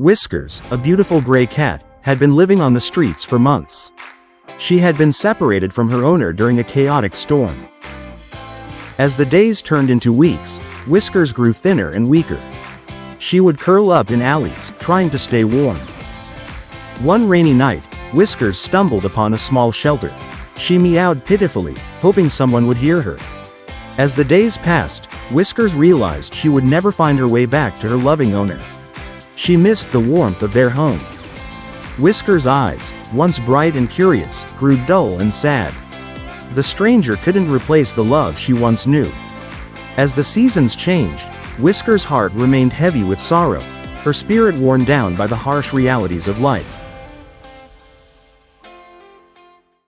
Whiskers, a beautiful gray cat, had been living on the streets for months. She had been separated from her owner during a chaotic storm. As the days turned into weeks, Whiskers grew thinner and weaker. She would curl up in alleys, trying to stay warm. One rainy night, Whiskers stumbled upon a small shelter. She meowed pitifully, hoping someone would hear her. As the days passed, Whiskers realized she would never find her way back to her loving owner. She missed the warmth of their home. Whiskers' eyes, once bright and curious, grew dull and sad. The stranger couldn't replace the love she once knew. As the seasons changed, Whiskers' heart remained heavy with sorrow, her spirit worn down by the harsh realities of life.